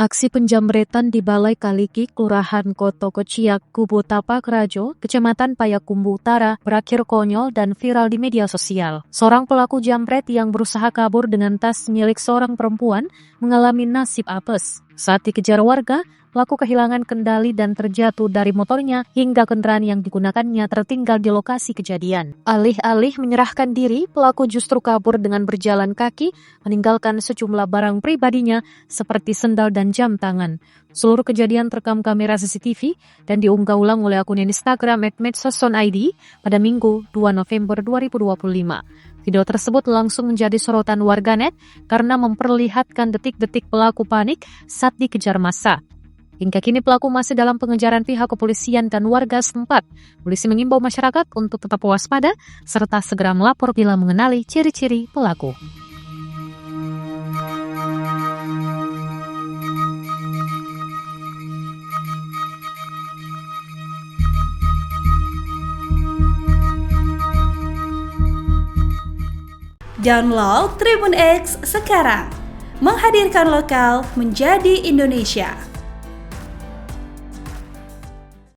Aksi penjamretan di Balai Kaliki, Kelurahan Koto Kociak, Kubu Tapak Rajo, Kecamatan Payakumbuh Utara, berakhir konyol dan viral di media sosial. Seorang pelaku jambret yang berusaha kabur dengan tas milik seorang perempuan mengalami nasib apes. Saat dikejar warga, pelaku kehilangan kendali dan terjatuh dari motornya hingga kendaraan yang digunakannya tertinggal di lokasi kejadian. Alih-alih menyerahkan diri, pelaku justru kabur dengan berjalan kaki, meninggalkan sejumlah barang pribadinya seperti sendal dan jam tangan. Seluruh kejadian terekam kamera CCTV dan diunggah ulang oleh akun Instagram @medsoson_id pada Minggu 2 November 2025. Video tersebut langsung menjadi sorotan warganet karena memperlihatkan detik-detik pelaku panik saat dikejar massa. Hingga kini pelaku masih dalam pengejaran pihak kepolisian dan warga setempat. Polisi mengimbau masyarakat untuk tetap waspada serta segera melapor bila mengenali ciri-ciri pelaku. Download Tribun X sekarang, menghadirkan lokal menjadi Indonesia.